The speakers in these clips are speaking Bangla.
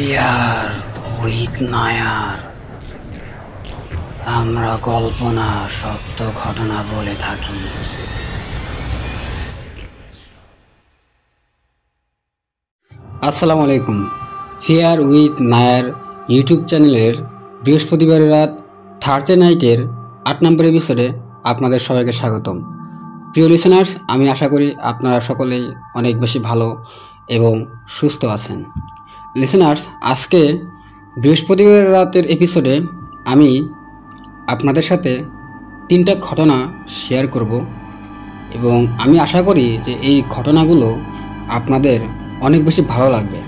Fear with Nair. আমরা কল্পনা সত্য ঘটনা বলে থাকি। আসসালামু আলাইকুম। ফিয়ার উইথ নায়ার ইউটিউব চ্যানেলের বৃহস্পতিবারের রাত থার্সডে নাইটের 8 নম্বর এপিসোডে আপনাদের সবাইকে স্বাগতম। প্রিয় লিসেনার্স, আমি আশা করি আপনারা সকলেই অনেক বেশি ভালো এবং সুস্থ আছেন। লিসেনার্স, আজকে বৃহস্পতিবার রাতের এপিসোডে আমি আপনাদের সাথে 3টা ঘটনা শেয়ার করব এবং আমি আশা করি যে এই ঘটনাগুলো আপনাদের অনেক বেশি ভালো লাগবে।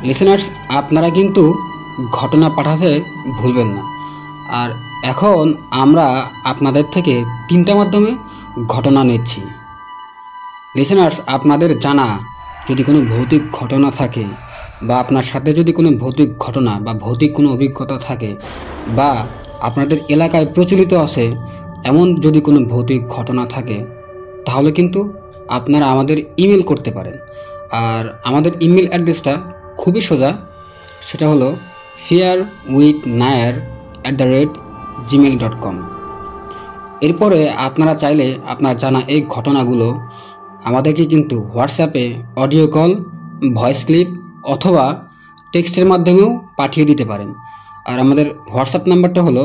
লিসেনার্স, আপনারা কিন্তু ঘটনা পাঠাতে ভুলবেন না। আর এখন আমরা আপনাদের থেকে 3টা মাধ্যমে ঘটনা নিচ্ছি। লিসেনার্স, আপনাদের জানা যদি কোনো ভৌতিক ঘটনা থাকে বা আপনার সাথে যদি কোনো ভৌতিক ঘটনা বা ভৌতিক কোনো অভিজ্ঞতা থাকে বা আপনাদের এলাকায় প্রচলিত আছে এমন যদি কোনো ভৌতিক ঘটনা থাকে, তাহলে কিন্তু আপনারা আমাদের ইমেল করতে পারেন। আর আমাদের ইমেল অ্যাড্রেসটা খুবই সোজা, সেটা হলো fearwithnair@gmail.com। এরপরে আপনারা চাইলে আপনার জানা এই ঘটনাগুলো আমাদেরকে কিন্তু হোয়াটসঅ্যাপে অডিও কল, ভয়েস ক্লিপ অথবা টেক্সটের মাধ্যমেও পাঠিয়ে দিতে পারেন। আর আমাদের হোয়াটসঅ্যাপ নাম্বারটা হলো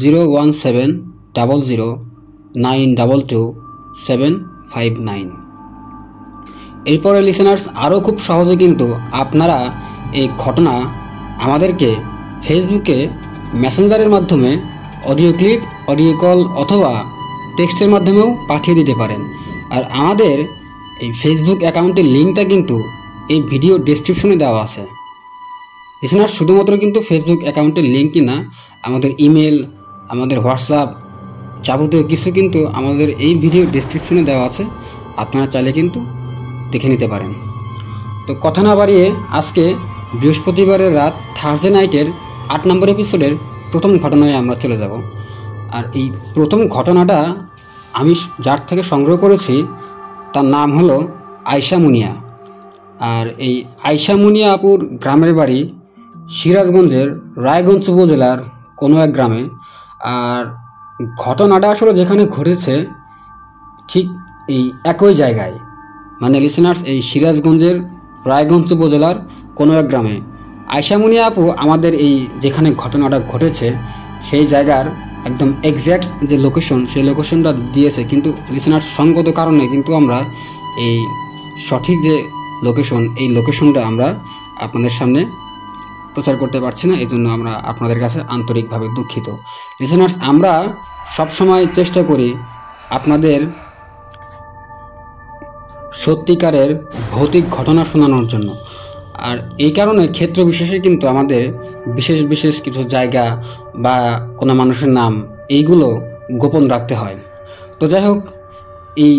01700922759। এরপরে লিসেনার্স, আরও খুব সহজে কিন্তু আপনারা এই ঘটনা আমাদেরকে ফেসবুকে মেসেঞ্জারের মাধ্যমে অডিও ক্লিপ, অডিও কল অথবা টেক্সটের মাধ্যমেও পাঠিয়ে দিতে পারেন। আর আমাদের এই ফেসবুক অ্যাকাউন্টের লিঙ্কটা কিন্তু এই ভিডিও ডেসক্রিপশনে দেওয়া আছে। লিসেনার্স, শুধুমাত্র কিন্তু ফেসবুক অ্যাকাউন্টের লিঙ্কই না, আমাদের ইমেল, আমাদের হোয়াটসঅ্যাপ যাবতীয় কিছু কিন্তু আমাদের এই ভিডিও ডেসক্রিপশনে দেওয়া আছে, আপনারা চাইলে কিন্তু দেখে নিতে পারেন। তো কথা না বাড়িয়ে আজকে বৃহস্পতিবারের রাত থার্সডে নাইটের 8 নম্বর এপিসোডের প্রথম ঘটনায় আমরা চলে যাব। আর এই প্রথম ঘটনাটা আমি যার থেকে সংগ্রহ করেছি তার নাম হলো আয়শা মুনিয়া। আর এই আয়শা মুনিয়া আপুর গ্রামের বাড়ি সিরাজগঞ্জের রায়গঞ্জ উপজেলার কোনো এক গ্রামে। আর ঘটনাটা আসলে যেখানে ঘটেছে ঠিক এই একই জায়গায়, মানে লিসেনার্স, এই সিরাজগঞ্জের রায়গঞ্জ উপজেলার কোনো এক গ্রামে আয়শা মুনিয়া আপু আমাদের এই যেখানে ঘটনাটা ঘটেছে সেই জায়গার একদম এক্স্যাক্ট যে লোকেশন, সেই লোকেশনটা দিয়েছে, কিন্তু লিসেনার্স সঙ্গত কারণে কিন্তু আমরা এই সঠিক যে লোকেশন, এই লোকেশনটা আমরা আপনাদের সামনে প্রচার করতে পারছি না। এই জন্য আমরা আপনাদের কাছে আন্তরিকভাবে দুঃখিত। লিসেনার্স, আমরা সবসময় চেষ্টা করি আপনাদের সত্যিকারের ভৌতিক ঘটনা শোনানোর জন্য। আর এই কারণে ক্ষেত্র বিশেষে কিন্তু আমাদের বিশেষ বিশেষ কিছু জায়গা বা কোনো মানুষের নাম এইগুলো গোপন রাখতে হয়। তো যাই হোক, এই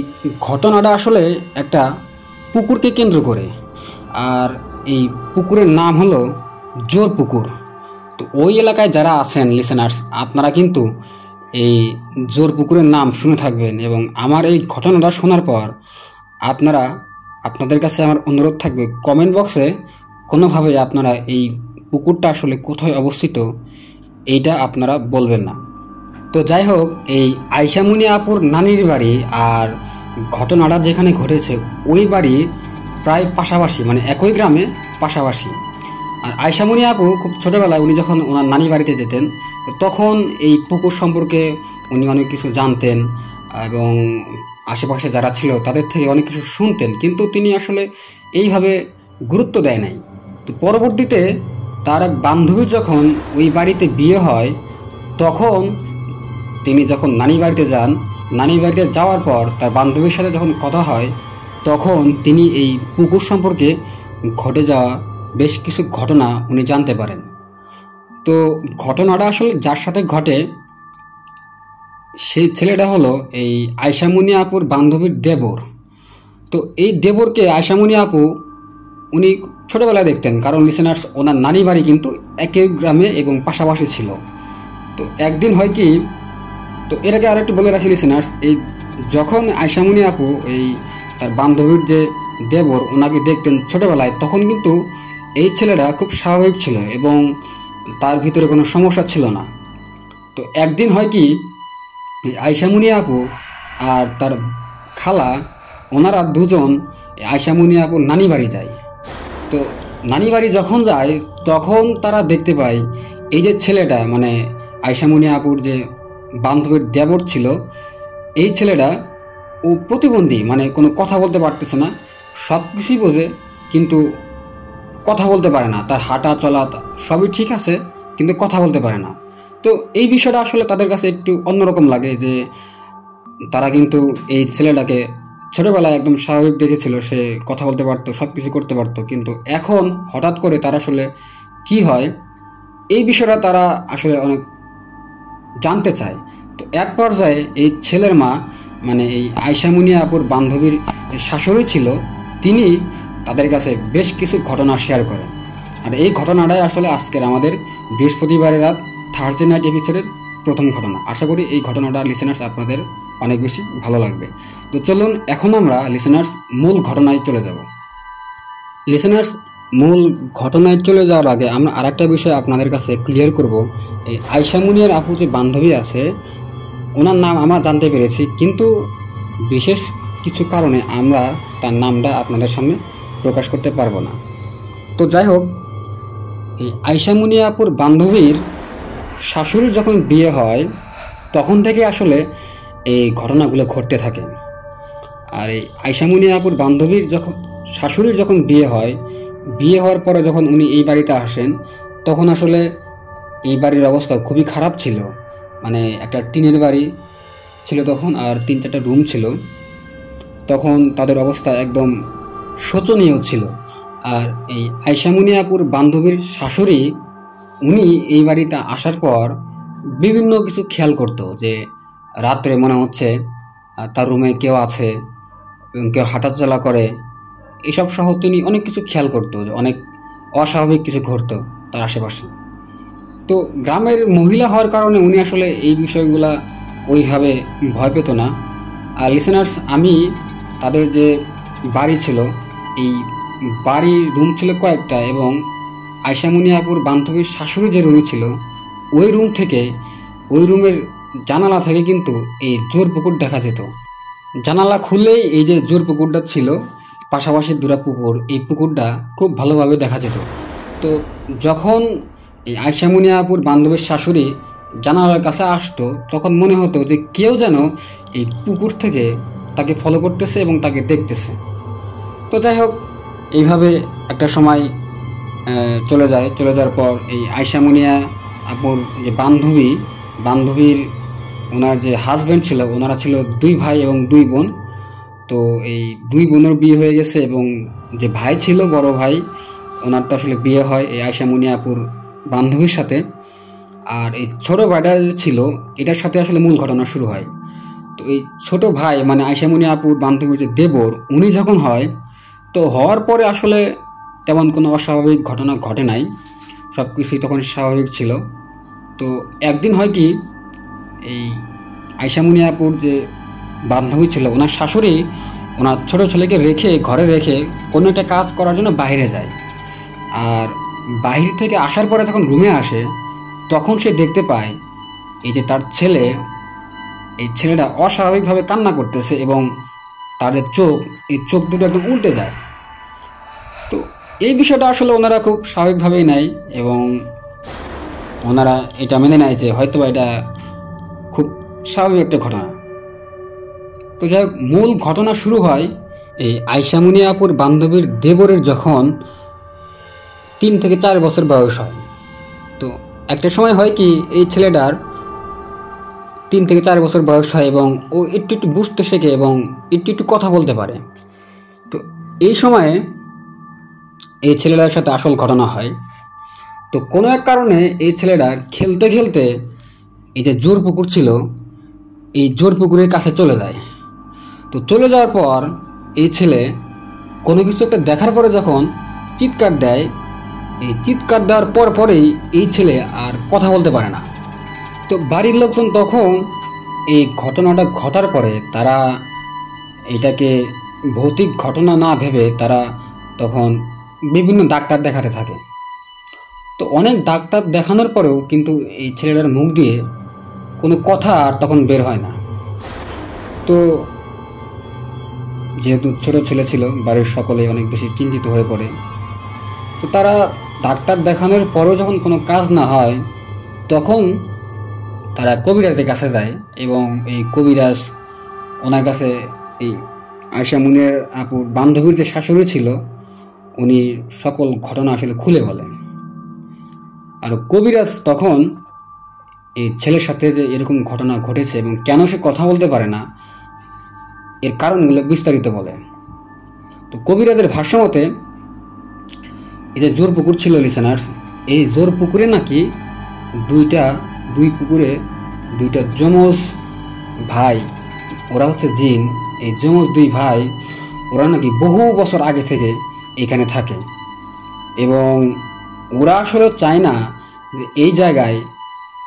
ঘটনাটা আসলে একটা পুকুরকে কেন্দ্র করে। আর এই পুকুরের নাম হলো জোর পুকুর। তো ওই এলাকায় যারা আছেন লিসেনার্স, আপনারা কিন্তু এই জোর পুকুরের নাম শুনে থাকবেন। এবং আমার এই ঘটনাটা শোনার পর আপনাদের কাছে আমার অনুরোধ থাকবে, কমেন্ট বক্সে কোনোভাবে আপনারা এই পুকুরটা আসলে কোথায় অবস্থিত এইটা আপনারা বলবেন না। তো যাই হোক, এই আয়শা মুনিয়া আপুর নানির বাড়ি আর ঘটনাটা যেখানে ঘটেছে ওই বাড়ি প্রায় পাশাপাশি, মানে একই গ্রামে পাশাপাশি। আর আয়শা মুনিয়া আপু খুব ছোটোবেলায় উনি যখন ওনার নানি বাড়িতে যেতেন তখন এই পুকুর সম্পর্কে উনি অনেক কিছু জানতেন এবং আশেপাশে যারা ছিল তাদের থেকে অনেক কিছু শুনতেন, কিন্তু তিনি আসলে এইভাবে গুরুত্ব দেয় নাই। তো পরবর্তীতে তার এক বান্ধবীর যখন ওই বাড়িতে বিয়ে হয়, তখন তিনি যখন নানি বাড়িতে যান, নানি বাড়িতে যাওয়ার পর তার বান্ধবীর সাথে যখন কথা হয়, তখন তিনি এই পুকুর সম্পর্কে ঘটে যাওয়া বেশ কিছু ঘটনা উনি জানতে পারেন। তো ঘটনাটা আসলে যার সাথে ঘটে সেই ছেলেটা হলো এই আয়শা মুনিয়া আপুর বান্ধবীর দেবর। তো এই দেবরকে আয়শা মুনিয়া আপু উনি ছোটোবেলায় দেখতেন, কারণ লিসেনার্স ওনার নানি বাড়ি কিন্তু একই গ্রামে এবং পাশাপাশি ছিল। তো একদিন হয় কি, তো এর আগে আরেকটু বলে রাখি লিসেনার্স, এই যখন আয়শা মুনিয়া আপু এই তার বান্ধবীর যে দেবর ওনাকে দেখতেন ছোটোবেলায়, তখন কিন্তু এই ছেলেটা খুব স্বাভাবিক ছিল এবং তার ভিতরে কোনো সমস্যা ছিল না। তো একদিন হয় কি, আয়শা মুনিয়া আপু আর তার খালা ওনারা দুজন আয়শা মুনিয়া আপুর নানি বাড়ি যায়। তো নানি বাড়ি যখন যায় তখন তারা দেখতে পায় এই যে ছেলেটা, মানে আয়শা মুনিয়া আপুর যে বান্ধবীর দেবর ছিল, এই ছেলেটা ও প্রতিবন্ধী, মানে কোনো কথা বলতে পারতেছে না, সব কিছুই বোঝে কিন্তু কথা বলতে পারে না। তার হাঁটা চলা সবই ঠিক আছে কিন্তু কথা বলতে পারে না। তো এই বিষয়টা আসলে তাদের কাছে একটু অন্যরকম লাগে যে তারা কিন্তু এই ছেলেটাকে ছোটবেলায় একদম স্বাভাবিক দেখেছিল, সে কথা বলতে পারতো, সব কিছু করতে পারতো, কিন্তু এখন হঠাৎ করে তার আসলে কি হয় এই বিষয়টা তারা আসলে অনেক জানতে চায়। তো এক পর্যায়ে এই ছেলের মা, মানে এই আয়শা মুনিয়া আপুর বান্ধবীর শাশুড়ি ছিল, তিনি তাদের কাছে বেশ কিছু ঘটনা শেয়ার করেন। আর এই ঘটনাটাই আসলে আজকের আমাদের বৃহস্পতিবারের রাত থার্সডে নাইট এপিসোডের প্রথম ঘটনা। আশা করি এই ঘটনাটা লিসেনার্স আপনাদের অনেক বেশি ভালো লাগবে। তো চলুন এখন আমরা লিসেনার্স মূল ঘটনায় চলে যাব। লিসেনার্স মূল ঘটনায় চলে যাওয়ার আগে আমরা আরেকটা বিষয় আপনাদের কাছে ক্লিয়ার করব। এই আয়শা মুনিয়ার আপু যে বান্ধবী আছে, ওনার নাম আমরা জানতে পেরেছি, কিন্তু বিশেষ কিছু কারণে আমরা তার নামটা আপনাদের সামনে প্রকাশ করতে পারবো না। তো যাই হোক, এই আয়শা মুনিয়া আপুর বান্ধবীর শাশুড়ির যখন বিয়ে হয় তখন থেকে আসলে এই ঘটনাগুলো ঘটতে থাকে। আর এই আয়শা মুনিয়া আপুর বান্ধবীর শাশুড়ির যখন বিয়ে হয়, বিয়ে হওয়ার পরে যখন উনি এই বাড়িতে আসেন তখন আসলে এই বাড়ির অবস্থা খুবই খারাপ ছিল। মানে একটা টিনের বাড়ি ছিল তখন, আর 3-4টা রুম ছিল। তখন তাদের অবস্থা একদম শোচনীয় ছিল। আর এই আয়শা মুনিয়া আপুর বান্ধবীর শাশুড়ি, উনি এই বাড়িতে আসার পর বিভিন্ন কিছু খেয়াল করতো, যে রাত্রে মনে হচ্ছে তার রুমে কেউ আছে, কেউ হাঁটাচলা করে, এসব সহ তিনি অনেক কিছু খেয়াল করতো, যে অনেক অস্বাভাবিক কিছু ঘটতো তার আশেপাশে। তো গ্রামের মহিলা হওয়ার কারণে উনি আসলে এই বিষয়গুলা ওইভাবে ভয় পেত না। আর লিসেনার্স, আমি তাদের যে বাড়ি ছিল, এই বাড়ির রুম ছিল কয়েকটা, এবং আয়শা মুনিয়া আপুর বান্ধবীর শাশুড়ি যে রুমে ছিল ওই রুম থেকে, ওই রুমের জানালা থেকে কিন্তু এই জোর পুকুর দেখা যেত। জানালা খুললেই এই যে জোর পুকুরটা ছিল, পাশাপাশি দুটা পুকুর, এই পুকুরটা খুব ভালোভাবে দেখা যেত। তো যখন এই আয়শা মুনিয়া আপুর বান্ধবীর শাশুড়ি জানালার কাছে আসতো তখন মনে হতো যে কেউ যেন এই পুকুর থেকে তাকে ফলো করতেছে এবং তাকে দেখতেছে। তো যাই হোক, এইভাবে একটা সময় চলে যাওয়ার পর এই আয়শা মুনিয়া আপুর যে বান্ধবীর ওনার যে হাজব্যান্ড ছিল, ওনারা ছিল 2 ভাই এবং 2 বোন। তো এই 2 বোনের বিয়ে হয়ে গেছে, এবং যে ভাই ছিল বড় ভাই, ওনার তো আসলে বিয়ে হয় এই আয়শা মুনিয়া আপুর বান্ধবীর সাথে। আর এই ছোট ভাইটা যে ছিল, এটার সাথে আসলে মূল ঘটনা শুরু হয়। তো এই ছোট ভাই, মানে আয়শা মুনিয়া আপুর বান্ধবীর যে দেবর, উনি যখন হয়, তো হওয়ার পরে আসলে তেমন কোনো অস্বাভাবিক ঘটনা ঘটে নাই, সব কিছুই তখন স্বাভাবিক ছিল। তো একদিন হয় কি, এই আয়শা মুনিয়া আপুর যে বান্ধবী ছিল, ওনার শাশুড়ি ওনার ছোটো ছেলেকে ঘরে রেখে কোনো একটা কাজ করার জন্য বাইরে যায়। আর বাহির থেকে আসার পরে যখন রুমে আসে তখন সে দেখতে পায় এই যে তার ছেলেটা অস্বাভাবিকভাবে কান্না করতেছে, এবং তার এই চোখ দুটো একদম উল্টে যায়। তো এই বিষয়টা আসলে ওনারা খুব স্বাভাবিকভাবেই নেয়, এবং ওনারা এটা মেনে নেয় যে হয়তো এটা খুব স্বাভাবিক একটা ঘটনা। তো যাই হোক, মূল ঘটনা শুরু হয় এই আয়শা মুনিয়া আপুর বান্ধবীর দেবরের যখন 3 থেকে 4 বছর বয়স হয়। তো একটা সময় হয় কি, এই ছেলেটার 3 থেকে 4 বছর বয়স হয় এবং ও একটু একটু বুঝতে শেখে এবং একটু কথা বলতে পারে। তো এই সময়ে এই ছেলেটার সাথে আসল ঘটনা হয়। তো কোনো এক কারণে এই ছেলেটা খেলতে খেলতে এই যে জোর পুকুর ছিল, এই জোর পুকুরের কাছে চলে যায়। তো চলে যাওয়ার পর এই ছেলে কোনো কিছু একটা দেখার পরে যখন চিৎকার দেয়, এই চিৎকার দেওয়ার পরেই এই ছেলে আর কথা বলতে পারে না। তো বাড়ির লোকজন তখন এই ঘটনাটা ঘটার পরে তারা এটাকে ভৌতিক ঘটনা না ভেবে তারা তখন বিভিন্ন ডাক্তার দেখাতে থাকে। তো অনেক ডাক্তার দেখানোর পরেও কিন্তু এই ছেলেটার মুখ দিয়ে কোনো কথা আর তখন বের হয় না। তো যেহেতু ছোট ছেলে ছিল, বাড়ির সকলেই অনেক বেশি চিন্তিত হয়ে পড়ে। তো তারা ডাক্তার দেখানোর পরেও যখন কোনো কাজ না হয়, তখন তারা কবিরাজের কাছে যায় এবং এই কবিরাজ ওনার কাছে এই আয়শা মুনিয়ার আপুর বান্ধবীর যে শাশুড়ি ছিল, উনি সকল ঘটনা আসলে খুলে বলে। আর কবিরাজ তখন এই ছেলের সাথে যে এরকম ঘটনা ঘটেছে এবং কেন সে কথা বলতে পারে না, এর কারণগুলো বিস্তারিত বলে। তো কবিরাজের ভাষ্যমতে এই যে জোর পুকুর ছিল লিসেনার্স, এই জোর পুকুরে নাকি দুই পুকুরে দুইটা যমজ ভাই, ওরা হচ্ছে জিন, এই যমজ দুই ভাই ওরা নাকি বহু বছর আগে থেকে এখানে থাকে এবং ওরা আসলে চায় না যে এই জায়গায়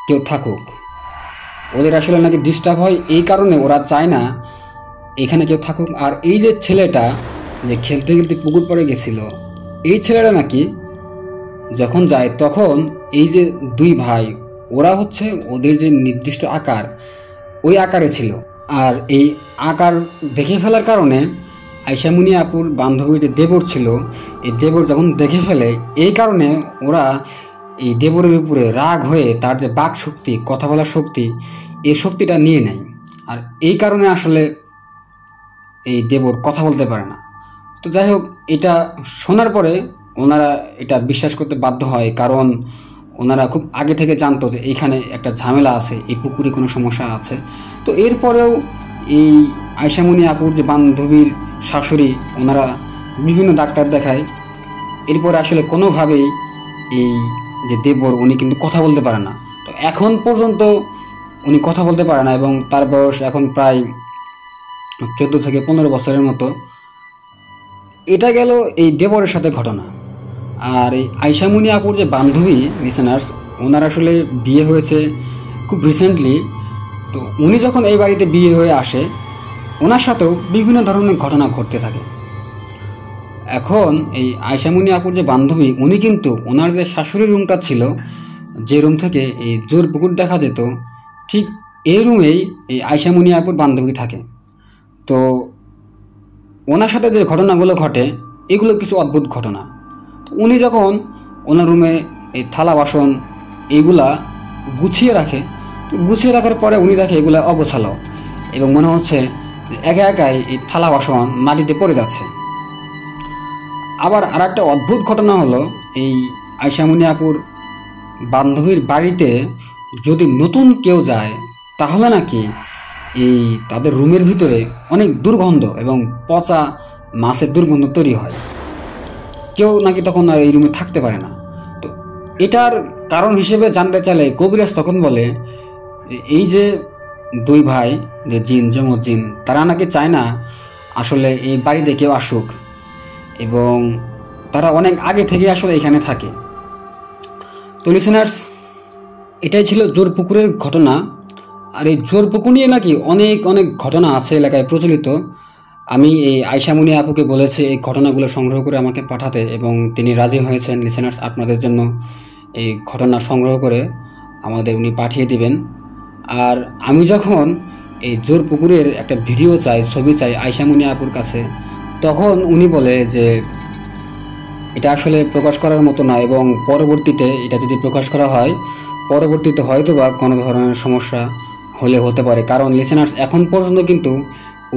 কেউ থাকুক। ওদের আসলে নাকি ডিস্টার্ব হয়, এই কারণে ওরা চায় না এখানে কেউ থাকুক। আর এই যে ছেলেটা যে খেলতে খেলতে পুকুর পড়ে গেছিল, এই ছেলেটা নাকি যখন যায় তখন এই যে দুই ভাই ওরা হচ্ছে ওদের যে নির্দিষ্ট আকার, ওই আকারে ছিল। আর এই আকার দেখে ফেলার কারণে আয়শা মুনিয়া আপুর বান্ধবী যে দেবর ছিল, এই দেবর যখন দেখে ফেলে, এই কারণে ওরা এই দেবরের উপরে রাগ হয়ে তার যে বাক শক্তি, কথা বলার শক্তি, এই শক্তিটা নিয়ে নেয়। আর এই কারণে আসলে এই দেবর কথা বলতে পারে না। তো যাই হোক, এটা শোনার পরে ওনারা এটা বিশ্বাস করতে বাধ্য হয়, কারণ ওনারা খুব আগে থেকে জানতো যে এইখানে একটা ঝামেলা আছে, এই পুকুরে কোনো সমস্যা আছে। তো এরপরেও এই আয়শা মুনিয়া আপুর যে বান্ধবীর শাশুড়ি, ওনারা বিভিন্ন ডাক্তার দেখায়, এরপরে আসলে কোনোভাবেই এই যে দেবর উনি কিন্তু কথা বলতে পারে না। তো এখন পর্যন্ত উনি কথা বলতে পারে না এবং তার বয়স এখন প্রায় 14 থেকে 15 বছরের মতো। এটা গেল এই দেবরের সাথে ঘটনা। আর এই আয়শা মুনিয়া আপুর যে বান্ধবী লিসেনার্স, ওনার আসলে বিয়ে হয়েছে খুব রিসেন্টলি। তো উনি যখন এই বাড়িতে বিয়ে হয়ে আসে, ওনার সাথেও বিভিন্ন ধরনের ঘটনা ঘটতে থাকে। এখন এই আয়শা মুনিয়া আপুর যে বান্ধবী, উনি কিন্তু ওনার যে শাশুড়ির রুমটা ছিল, যে রুম থেকে এই জোর পুকুর দেখা যেত, ঠিক এই রুমেই এই আয়শা মুনিয়া আপুর বান্ধবী থাকে। তো ওনার সাথে যে ঘটনাগুলো ঘটে, এগুলো কিছু অদ্ভুত ঘটনা। উনি যখন ওনার রুমে এই থালা বাসন এইগুলা গুছিয়ে রাখে, গুছিয়ে রাখার পরে উনি দেখে এগুলা অগোছালো এবং মনে হচ্ছে একা একাই এই থালা বাসন মাটিতে পড়ে যাচ্ছে। আবার আর একটা অদ্ভুত ঘটনা হলো, এই আয়শা মুনিয়া আপুর বান্ধবীর বাড়িতে যদি নতুন কেউ যায়, তাহলে নাকি এই তাদের রুমের ভিতরে অনেক দুর্গন্ধ এবং পচা মাছের দুর্গন্ধ তৈরি হয়। কেউ নাকি তখন আর এই রুমে থাকতে পারে না। তো এটার কারণ হিসেবে জানতে চাইলে কবিরাজ তখন বলে এই যে দুই ভাই যে জিন, যমজ জিন, তারা নাকি চায় না আসলে এই বাড়িতে কেউ আসুক এবং তারা অনেক আগে থেকে আসলে এখানে থাকে। তো লিসেনার্স, এটাই ছিল জোর পুকুরের ঘটনা। আর এই জোর পুকুর নিয়ে নাকি অনেক অনেক ঘটনা আছে এলাকায় প্রচলিত। আমি এই আয়শা মুনিয়া আপুকে বলেছি এই ঘটনাগুলো সংগ্রহ করে আমাকে পাঠাতে এবং তিনি রাজি হয়েছেন লিসেনার্স আপনাদের জন্য এই ঘটনা সংগ্রহ করে আমাদের উনি পাঠিয়ে দিবেন। আর আমি যখন এই জোর পুকুরের একটা ভিডিও চাই, ছবি চাই আয়শা মুনিয়া আপুর কাছে, তখন উনি বলে যে এটা আসলে প্রকাশ করার মতো না এবং পরবর্তীতে এটা যদি প্রকাশ করা হয়, পরবর্তীতে হয়তো বা কোনো ধরনের সমস্যা হলে হতে পারে। কারণ লিসেনার্স এখন পর্যন্ত কিন্তু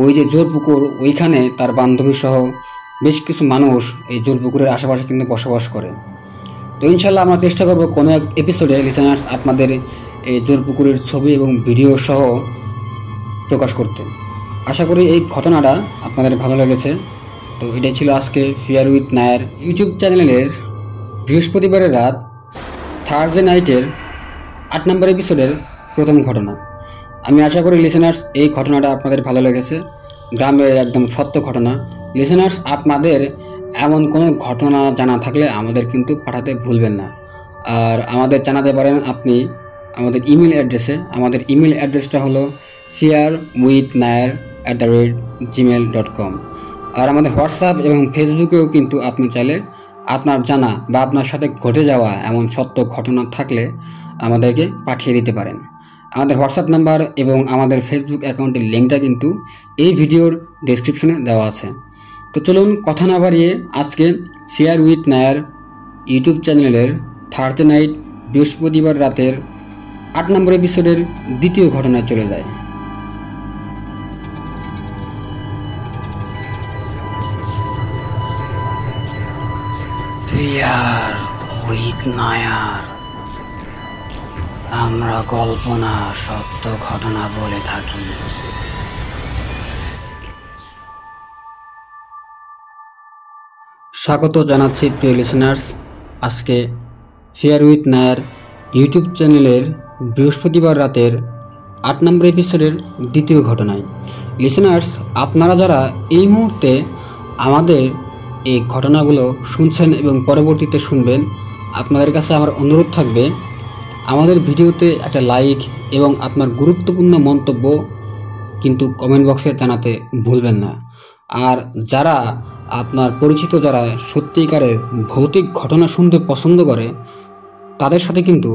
ওই যে জোর পুকুর, ওইখানে তার বান্ধবী সহ বেশ কিছু মানুষ এই জোর পুকুরের আশেপাশে কিন্তু বসবাস করে। তো ইনশাল্লাহ আমরা চেষ্টা করব কোনো এক এপিসোডে লিসেনার্স আপনাদের এই জোর পুকুরের ছবি এবং ভিডিও সহ প্রকাশ করতে। আশা করি এই ঘটনাটা আপনাদের ভালো লেগেছে। তো এটাই ছিল আজকে ফিয়ার উইথ নায়ার ইউটিউব চ্যানেলের বৃহস্পতিবারের রাত থার্সডে নাইটের 8 নম্বর এপিসোডের প্রথম ঘটনা। আমি আশা করি লিসেনার্স এই ঘটনাটা আপনাদের ভালো লেগেছে, গ্রামের একদম সত্য ঘটনা। লিসেনার্স আপনাদের এমন কোনো ঘটনা জানা থাকলে আমাদের কিন্তু পাঠাতে ভুলবেন না। আর আমাদের জানাতে পারেন আপনি আমাদের ইমেল অ্যাড্রেসে। আমাদের ইমেল অ্যাড্রেসটা হলো fearwithnair@gmail.com। আর আমাদের হোয়াটসঅ্যাপ এবং ফেসবুকেও কিন্তু আপনি চাইলে আপনার জানা বা আপনার সাথে ঘটে যাওয়া এমন সত্য ঘটনা থাকলে আমাদেরকে পাঠিয়ে দিতে পারেন। আমাদের হোয়াটসঅ্যাপ নাম্বার এবং আমাদের ফেসবুক অ্যাকাউন্টের লিঙ্কটা কিন্তু এই ভিডিওর ডেসক্রিপশনে দেওয়া আছে। তো চলুন কথা না বাড়িয়ে আজকে ফেয়ার উইথ নায়ার ইউটিউব চ্যানেলের থার্সডে নাইট বৃহস্পতিবার রাতের 8 নম্বর এপিসোডের দ্বিতীয় ঘটনায় চলে যায়। ফেয়ার উইথ নায়ার, আমরা কল্পনা সত্য ঘটনা বলে থাকি। স্বাগত জানাচ্ছি প্রিয় লিসেনার্স, আজকে ফেয়ার উইথ নায়ার ইউটিউব চ্যানেলের বৃহস্পতিবার রাতের 8 নম্বর এপিসোডের দ্বিতীয় ঘটনায়। লিসেনার্স, আপনারা যারা এই মুহূর্তে আমাদের এই ঘটনাগুলো শুনছেন এবং পরবর্তীতে শুনবেন, আপনাদের কাছে আমার অনুরোধ থাকবে আমাদের ভিডিওতে একটা লাইক এবং আপনার গুরুত্বপূর্ণ মন্তব্য কিন্তু কমেন্ট বক্সে জানাতে ভুলবেন না। আর যারা আপনার পরিচিত যারা সত্যিকারের ভৌতিক ঘটনা শুনতে পছন্দ করে তাদের সাথে কিন্তু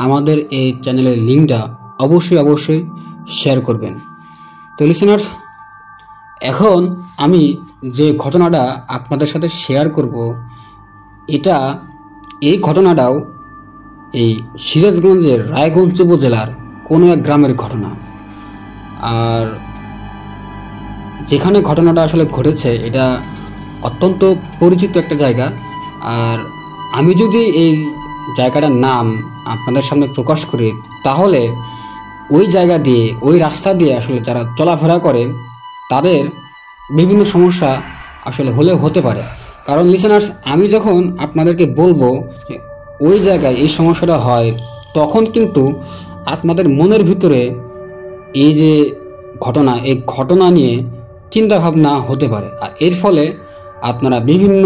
আমাদের এই চ্যানেলের লিঙ্কটা অবশ্যই শেয়ার করবেন। তো লিসেনার্স, এখন আমি যে ঘটনাটা আপনাদের সাথে শেয়ার করব এই ঘটনাটাও এই সিরাজগঞ্জের রায়গঞ্জ উপজেলার কোনো এক গ্রামের ঘটনা। আর যেখানে ঘটনাটা আসলে ঘটেছে এটা অত্যন্ত পরিচিত একটা জায়গা। আর আমি যদি এই জায়গাটার নাম আপনাদের সামনে প্রকাশ করি তাহলে ওই জায়গা দিয়ে ওই রাস্তা দিয়ে আসলে যারা চলাফেরা করে তাদের বিভিন্ন সমস্যা আসলে হলেও হতে পারে। কারণ লিসেনার্স, আমি যখন আপনাদেরকে বলবো যে ওই জায়গায় এই সমস্যাটা হয় তখন কিন্তু আপনাদের মনের ভিতরে এই যে এই ঘটনা নিয়ে চিন্তা ভাবনা হতে পারে, আর এর ফলে আপনারা বিভিন্ন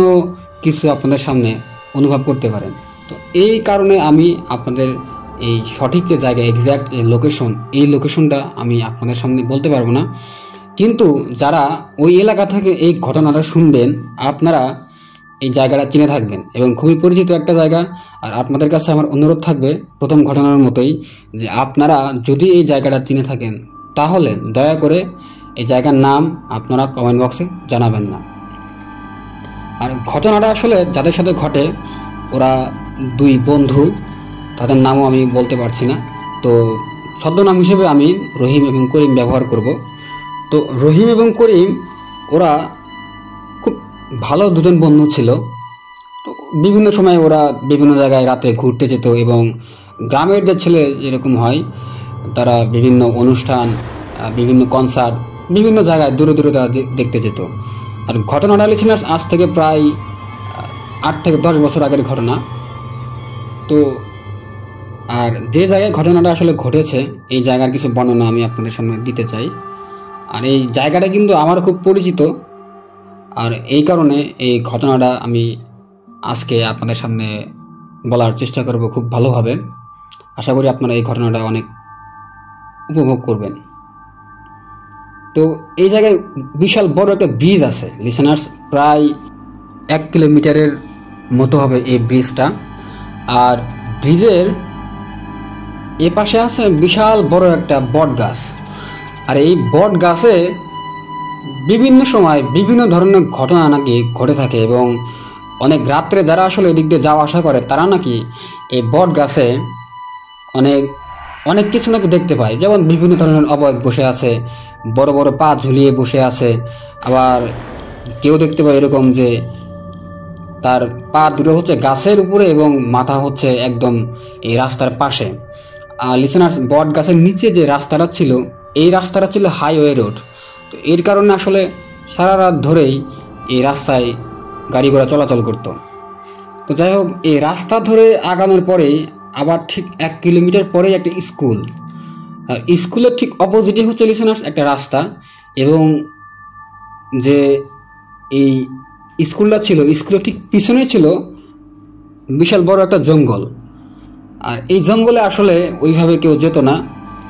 কিছু আপনাদের সামনে অনুভব করতে পারেন। তো এই কারণে আমি আপনাদের এই সঠিক যে জায়গা এক্স্যাক্ট যে এই লোকেশনটা আমি আপনাদের সামনে বলতে পারবো না, কিন্তু যারা ওই এলাকা থেকে এই ঘটনাটা শুনবেন আপনারা এই জায়গাটা চিনে থাকবেন এবং খুবই পরিচিত একটা জায়গা। আর আপনাদের কাছে আমার অনুরোধ থাকবে প্রথম ঘটনার মতোই যে আপনারা যদি এই জায়গাটা চিনে থাকেন তাহলে দয়া করে এই জায়গার নাম আপনারা কমেন্ট বক্সে জানাবেন না। আর ঘটনাটা আসলে যাদের সাথে ঘটে ওরা দুই বন্ধু, তাদের নামও আমি বলতে পারছি না, তো ছদ্মনাম হিসেবে আমি রহিম এবং করিম ব্যবহার করব। তো রহিম এবং করিম ওরা খুব ভালো দুজন বন্ধু ছিল। তো বিভিন্ন সময় ওরা বিভিন্ন জায়গায় রাতে ঘুরতে যেত এবং গ্রামের যে ছেলে যেরকম হয় তারা বিভিন্ন অনুষ্ঠান, বিভিন্ন কনসার্ট, বিভিন্ন জায়গায় দূরে তারা দেখতে যেত। আর ঘটনাটা লিসেনার্স আজ থেকে প্রায় 8 থেকে 10 বছর আগের ঘটনা। তো আর যে জায়গায় ঘটনাটা আসলে ঘটেছে এই জায়গার কিছু বর্ণনা আমি আপনাদের সামনে দিতে চাই। আর এই জায়গাটা কিন্তু আমার খুব পরিচিত, আর এই কারণে এই ঘটনাটা আমি আজকে আপনাদের সামনে বলার চেষ্টা করব খুব ভালোভাবে। আশা করি আপনারা এই ঘটনাটা অনেক উপভোগ করবেন। তো এই জায়গায় বিশাল বড় একটা ব্রিজ আছে লিসেনার্স, প্রায় 1 কিলোমিটারের মতো হবে এই ব্রিজটা। আর ব্রিজের এ পাশে আছে বিশাল বড় একটা বট গাছ। আর এই বট গাছে বিভিন্ন সময় বিভিন্ন ধরনের ঘটনা নাকি ঘটে থাকে এবং অনেক রাত্রে যারা আসলে এদিক দিয়ে যাওয়া আসা করে তারা নাকি এই বট গাছে অনেক কিছু নাকি দেখতে পায়। যেমন বিভিন্ন ধরনের অবয়ব বসে আছে, বড় বড় পা ঝুলিয়ে বসে আছে। আবার কেউ দেখতে পায় এরকম যে তার পা দুটো হচ্ছে গাছের উপরে এবং মাথা হচ্ছে একদম এই রাস্তার পাশে। আর লিসেনার্স, বট গাছের নিচে যে রাস্তাটা ছিল এই রাস্তাটা ছিল হাইওয়ে রোড। তো এর কারণে আসলে সারা রাত ধরেই এই রাস্তায় গাড়ি ঘোড়া চলাচল করতো। তো যাই হোক, এই রাস্তা ধরে আগানোর পরেই আবার ঠিক 1 কিলোমিটার পরেই একটা স্কুল, আর স্কুলের ঠিক অপোজিটে হচ্ছে লিসেনার্স একটা রাস্তা, এবং যে এই স্কুলটা ছিল স্কুলের ঠিক পিছনে ছিল বিশাল বড় একটা জঙ্গল। আর এই জঙ্গলে আসলে ওইভাবে কেউ যেত না,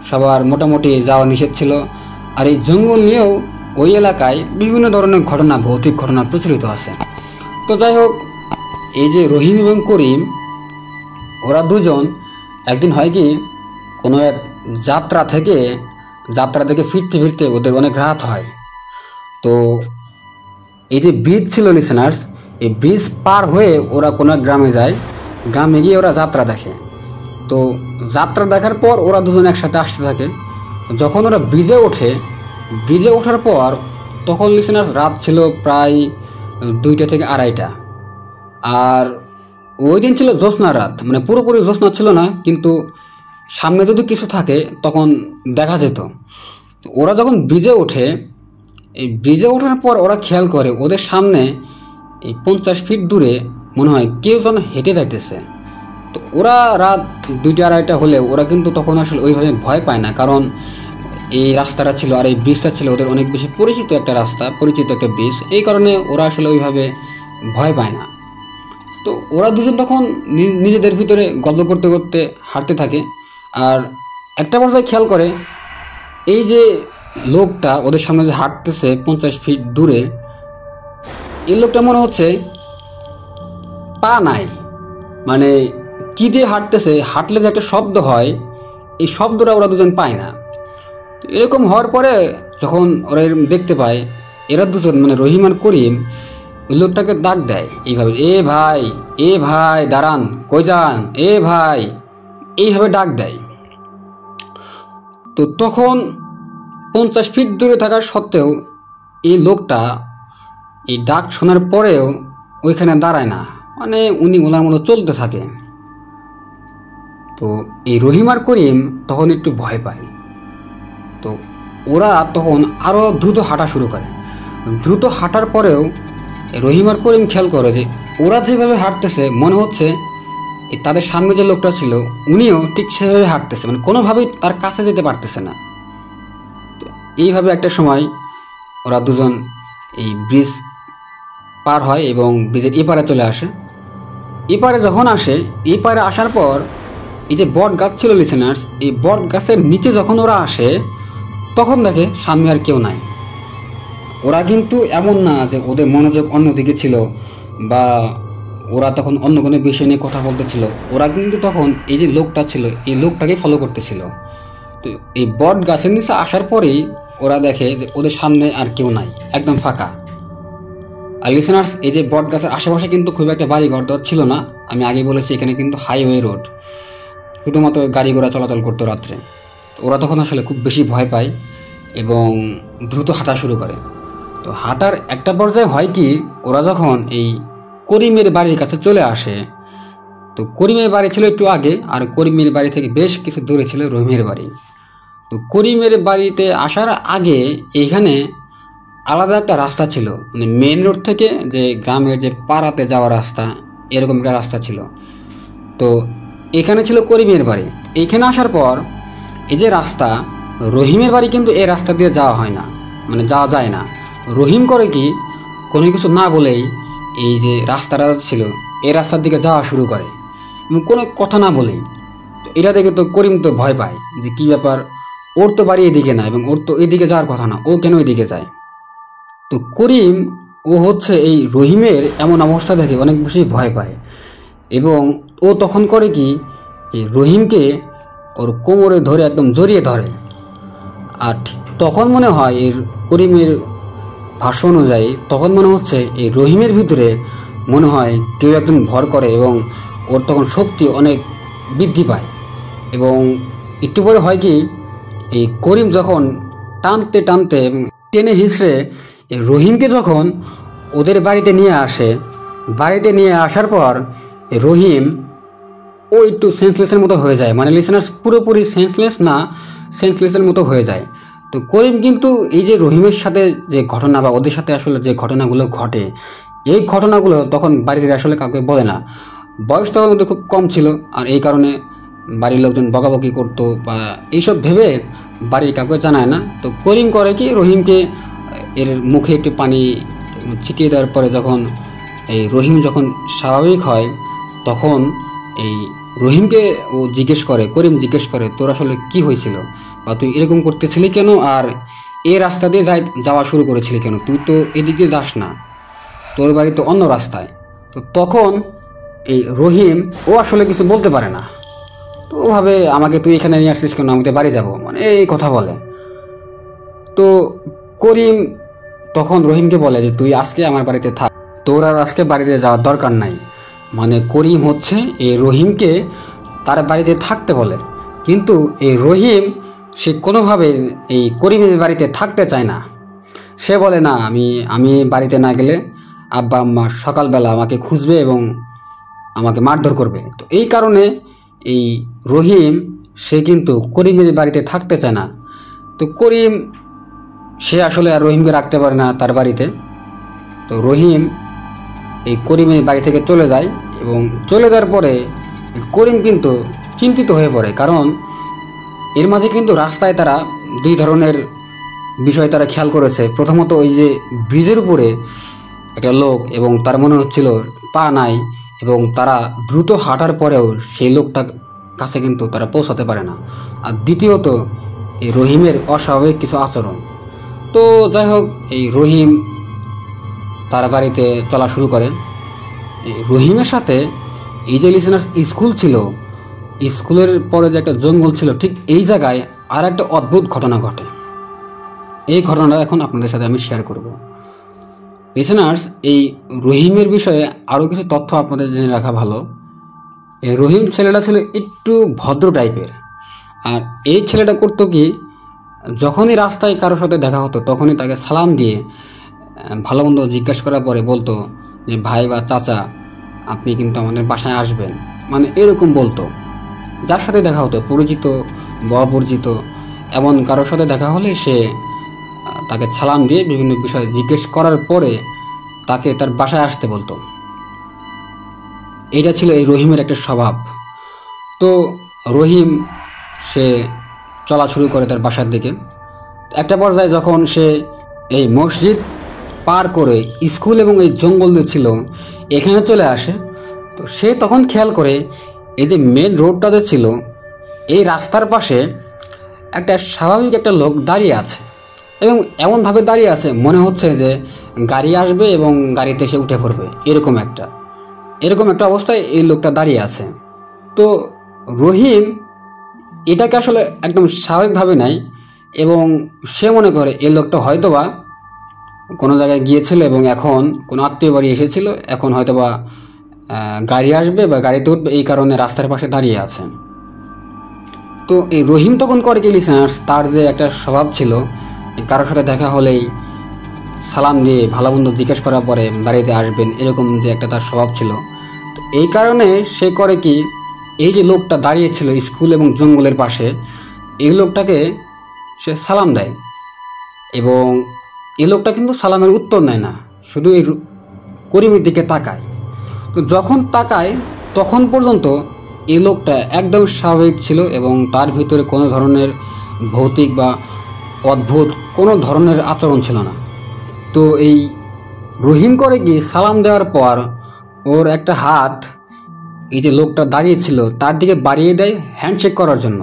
সবার মোটামুটি যাওয়া নিষেধ ছিল। আর এই জঙ্গল নিয়েও ওই এলাকায় বিভিন্ন ধরনের ঘটনা, ভৌতিক ঘটনা প্রচলিত আছে। তো যাই হোক, এই যে রহিম এবং করিম ওরা দুজন একদিন হয় কি কোনো এক যাত্রা থেকে ফিরতে ফিরতে ওদের অনেক রাত হয়। তো এই যে ব্রিজ ছিল লিসেনার্স, এই ব্রিজ পার হয়ে ওরা কোনো এক গ্রামে যায়, গ্রামে গিয়ে ওরা যাত্রা দেখে। তো যাত্রা দেখার পর ওরা দুজন একসাথে আসতে থাকে। যখন ওরা ব্রিজে ওঠার পর তখন লিসেনার্স রাত ছিল প্রায় 2টা থেকে 2:30। আর ওই দিন ছিল জ্যোৎস্না রাত, মানে পুরোপুরি জ্যোৎস্না ছিল না, কিন্তু সামনে যদি কিছু থাকে তখন দেখা যেত। ওরা যখন ব্রিজে ওঠে, এই ব্রিজে ওঠার পর ওরা খেয়াল করে ওদের সামনে এই 50 ফিট দূরে মনে হয় কেউ যেন হেঁটে যাইতেছে। তো ওরা রাত 2টা-2:30 হলে ওরা কিন্তু তখন আসলে ওইভাবে ভয় পায় না, কারণ এই রাস্তাটা ছিল আর এই ব্রিজটা ছিল ওদের অনেক বেশি পরিচিত একটা রাস্তা, পরিচিত একটা ব্রিজ, এই কারণে ওরা আসলে ওইভাবে ভয় পায় না। তো ওরা দুজন তখন নিজেদের ভিতরে গল্প করতে করতে হাঁটতে থাকে। আর একটা পর্যায়ে খেয়াল করে এই যে লোকটা ওদের সামনে যে হাঁটতেছে 50 ফিট দূরে, এই লোকটা মনে হচ্ছে পা নাই, মানে কি দিয়ে হাঁটতেছে, হাঁটলে যে একটা শব্দ হয় এই শব্দটা ওরা দুজন পায় না। তো এরকম হওয়ার পরে যখন ওরা দেখতে পায়, এরা দুজন মানে রহিম আর করিম ওই লোকটাকে ডাক দেয় এইভাবে, এ ভাই দাঁড়ান, কই যান, এ ভাই, এইভাবে ডাক দেয়। তো তখন 50 ফিট দূরে থাকার সত্ত্বেও এই লোকটা এই ডাক শোনার পরেও ওইখানে দাঁড়ায় না, মানে উনি ওনার মতো চলতে থাকে। তো এই রহিম আর করিম তখন একটু ভয় পায়। তো ওরা তখন আরও দ্রুত হাঁটা শুরু করে। দ্রুত হাঁটার পরেও রহিম আর করিম খেয়াল করে যে ওরা যেভাবে হাঁটতেছে মনে হচ্ছে তাদের সামনে যে লোকটা ছিল উনিও ঠিক সেভাবে হাঁটতেছে, মানে কোনোভাবেই তার কাছে যেতে পারতেছে না। তো এইভাবে একটা সময় ওরা দুজন এই ব্রিজ পার হয় এবং ব্রিজের এপারে চলে আসে। এপারে যখন আসে, এপারে আসার পর এই যে বট গাছ ছিল লিসেনার্স, এই বট গাছের নিচে যখন ওরা আসে তখন দেখে সামনে আর কেউ নাই। ওরা কিন্তু এমন না যে ওদের মনোযোগ অন্যদিকে ছিল বা ওরা তখন অন্য কোনো বিষয় নিয়ে কথা বলতেছিল, ওরা কিন্তু তখন এই যে লোকটা ছিল এই লোকটাকে ফলো করতেছিল। তো এই বট গাছের নিচে আসার পরেই ওরা দেখে যে ওদের সামনে আর কেউ নাই, একদম ফাঁকা। আর লিসেনার্স, এই যে বট গাছের আশেপাশে কিন্তু খুব একটা বাড়ি ঘর ছিল না, আমি আগে বলেছি এখানে কিন্তু হাইওয়ে রোড, শুধুমাত্র গাড়ি ঘোড়া চলাচল করতো রাত্রে। তো ওরা তখন আসলে খুব বেশি ভয় পায় এবং দ্রুত হাঁটা শুরু করে। তো হাঁটার একটা পর্যায়ে হয় কি, ওরা যখন এই করিমের বাড়ির কাছে চলে আসে, তো করিমের বাড়ি ছিল একটু আগে আর করিমের বাড়ি থেকে বেশ কিছু দূরে ছিল রহিমের বাড়ি। তো করিমের বাড়িতে আসার আগে এইখানে আলাদা একটা রাস্তা ছিল, মানে মেন রোড থেকে যে গ্রামের যে পাড়াতে যাওয়ার রাস্তা, এরকম একটা রাস্তা ছিল। তো এখানে ছিল করিমের বাড়ি। এইখানে আসার পর এই যে রাস্তা, রহিমের বাড়ি কিন্তু এই রাস্তা দিয়ে যাওয়া হয় না, মানে যাওয়া যায় না। রহিম করে কি, কোনো কিছু না বলেই এই যে রাস্তাটা ছিল এই রাস্তার দিকে যাওয়া শুরু করে এবং কোনো কথা না বলেই। তো এটা দেখে তো করিম তো ভয় পায় যে কী ব্যাপার, ওর তো বাড়ি এদিকে না এবং ওর তো এদিকে যাওয়ার কথা না, ও কেন এদিকে যায়। তো করিম ও হচ্ছে এই রহিমের এমন অবস্থা দেখে অনেক বেশি ভয় পায় এবং ও তখন করে কি, এই রহিমকে ওর কোমরে ধরে একদম জড়িয়ে ধরে। আর ঠিক তখন মনে হয় এর করিমের ভাষ্য অনুযায়ী তখন মনে হচ্ছে এই রহিমের ভিতরে মনে হয় কেউ একজন ভর করে এবং ওর তখন শক্তি অনেক বৃদ্ধি পায়। এবং একটু পরে হয় কি, এই করিম যখন টানতে টানতে টেনে হিঁচড়ে এই রহিমকে যখন ওদের বাড়িতে নিয়ে আসে, বাড়িতে নিয়ে আসার পর রহিম ও একটু সেন্সলেসের মতো হয়ে যায়, মানে লিসেনার্স পুরোপুরি সেন্সলেস না, সেন্সলেসের মতো হয়ে যায়। তো করিম কিন্তু এই যে রহিমের সাথে যে ঘটনা বা ওদের সাথে আসলে যে ঘটনাগুলো ঘটে, এই ঘটনাগুলো তখন বাড়ির আসলে কাউকে বলে না। বয়স তখন ওদের খুব কম ছিল আর এই কারণে বাড়ির লোকজন বকাবকি করতো বা এইসব ভেবে বাড়ির কাউকে জানায় না। তো করিম করে কি, রহিমকে এর মুখে একটু পানি ছিটিয়ে দেওয়ার পরে যখন এই রহিম যখন স্বাভাবিক হয় তখন এই রহিমকে ও জিজ্ঞেস করে, করিম জিজ্ঞেস করে, তোর আসলে কি হয়েছিল বা তুই এরকম করতেছিলি কেন, আর এই রাস্তা দিয়ে যাওয়া শুরু করেছিলি কেন, তুই তো এদিকে যাস না, তোর বাড়ি তো অন্য রাস্তায়। তো তখন এই রহিম ও আসলে কিছু বলতে পারে না। তো ওভাবে আমাকে তুই এখানে নিয়ে আসছিস কেন, আমি তো বাড়ি যাবো, মানে এই কথা বলে। তো করিম তখন রহিমকে বলে যে তুই আজকে আমার বাড়িতে থাক, তোর আর আজকে বাড়িতে যাওয়ার দরকার নাই। মানে করিম হচ্ছে এই রহিমকে তার বাড়িতে থাকতে বলে, কিন্তু এই রহিম সে কোনোভাবে এই করিমের বাড়িতে থাকতে চায় না। সে বলে না, আমি বাড়িতে না গেলে আব্বা আম্মা সকালবেলা আমাকে খুঁজবে এবং আমাকে মারধর করবে। তো এই কারণে এই রহিম সে কিন্তু করিমের বাড়িতে থাকতে চায় না। তো করিম সে আসলে আর রহিমকে রাখতে পারে না তার বাড়িতে। তো রহিম এই করিমের বাড়ি থেকে চলে যায়, এবং চলে যাওয়ার পরে করিম কিন্তু চিন্তিত হয়ে পড়ে, কারণ এর মাঝে কিন্তু রাস্তায় তারা দুই ধরনের বিষয় তারা খেয়াল করেছে। প্রথমত ওই যে ব্রিজের উপরে একটা লোক, এবং তার মনে হচ্ছিল পা নাই, এবং তারা দ্রুত হাঁটার পরেও সেই লোকটার কাছে কিন্তু তারা পৌঁছাতে পারে না। আর দ্বিতীয়ত এই রহিমের অস্বাভাবিক কিছু আচরণ। তো যাই হোক, এই রহিম তার বাড়িতে চলা শুরু করে। এই রহিমের সাথে এই যে লিসেনার্স স্কুল ছিল, স্কুলের পরে যে একটা জঙ্গল ছিল, ঠিক এই জায়গায় আর একটা অদ্ভুত ঘটনা ঘটে। এই ঘটনাটা এখন আপনাদের সাথে আমি শেয়ার করব। লিসেনার্স, এই রহিমের বিষয়ে আরও কিছু তথ্য আপনাদের জেনে রাখা ভালো। এই রহিম ছেলেটা ছিল একটু ভদ্র টাইপের। আর এই ছেলেটা করতো কি, যখনই রাস্তায় কারোর সাথে দেখা হতো তখনই তাকে সালাম দিয়ে ভালো মন্দ জিজ্ঞাসা করার পরে বলতো যে ভাই বা চাচা আপনি কিন্তু আমাদের বাসায় আসবেন, মানে এরকম বলতো। যার সাথে দেখা হতো, পরিচিত বা অপরিচিত, এমন কারোর সাথে দেখা হলে সে তাকে সালাম দিয়ে বিভিন্ন বিষয় জিজ্ঞেস করার পরে তাকে তার বাসায় আসতে বলতো। এটা ছিল এই রহিমের একটা স্বভাব। তো রহিম সে চলা শুরু করে তার বাসার দিকে। একটা পর্যায়ে যখন সে এই মসজিদ পার করে স্কুল এবং এই জঙ্গল যে ছিল এখানে চলে আসে, তো সে তখন খেয়াল করে এই যে মেন রোডটা যে ছিল এই রাস্তার পাশে একটা স্বাভাবিক একটা লোক দাঁড়িয়ে আছে, এবং এমনভাবে দাঁড়িয়ে আছে মনে হচ্ছে যে গাড়ি আসবে এবং গাড়িতে সে উঠে পড়বে, এরকম একটা অবস্থায় এই লোকটা দাঁড়িয়ে আছে। তো রহিম এটাকে আসলে একদম স্বাভাবিকভাবে নেয়, এবং সে মনে করে এই লোকটা হয়তোবা কোনো জায়গায় গিয়েছিল এবং এখন কোনো আত্মীয় বাড়ি এসেছিল, এখন হয়তোবা গাড়ি আসবে বা গাড়িতে উঠবে, এই কারণে রাস্তার পাশে দাঁড়িয়ে আছে। তো এই রহিম তখন করে কি লিসেনার্স, তার যে একটা স্বভাব ছিল কারোর সাথে দেখা হলেই সালাম দিয়ে ভালো মন্দ জিজ্ঞেস করার পরে বাড়িতে আসবেন, এরকম যে একটা তার স্বভাব ছিল। তো এই কারণে সে করে কি, এই যে লোকটা দাঁড়িয়েছিল স্কুল এবং জঙ্গলের পাশে, এই লোকটাকে সে সালাম দেয়, এবং এই লোকটা কিন্তু সালামের উত্তর নেয় না, শুধু এই করিমের দিকে তাকায়। তো যখন তাকায় তখন পর্যন্ত এই লোকটা একদম স্বাভাবিক ছিল, এবং তার ভিতরে কোনো ধরনের ভৌতিক বা অদ্ভুত কোনো ধরনের আচরণ ছিল না। তো এই রহিম করে কি, সালাম দেওয়ার পর ওর একটা হাত এই যে লোকটা দাঁড়িয়েছিল তার দিকে বাড়িয়ে দেয় হ্যান্ডশেক করার জন্য।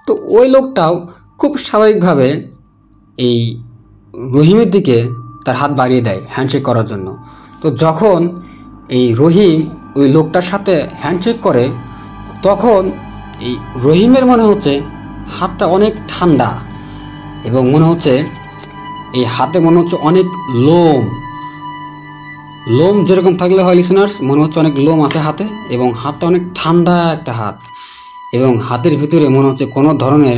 তো ওই লোকটাও খুব স্বাভাবিকভাবে এই রহিমের দিকে তার হাত বাড়িয়ে দেয় হ্যান্ডশেক করার জন্য। তো যখন এই রহিম ওই লোকটার সাথে হ্যান্ডশেক করে, তখন এই রহিমের মনে হচ্ছে হাতটা অনেক ঠান্ডা, এবং মনে হচ্ছে এই হাতে মনে হচ্ছে অনেক লোম যেরকম থাকলে হয় লিসেনার্স, মনে হচ্ছে অনেক লোম আছে হাতে, এবং হাতটা অনেক ঠান্ডা একটা হাত, এবং হাতের ভিতরে মনে হচ্ছে কোনো ধরনের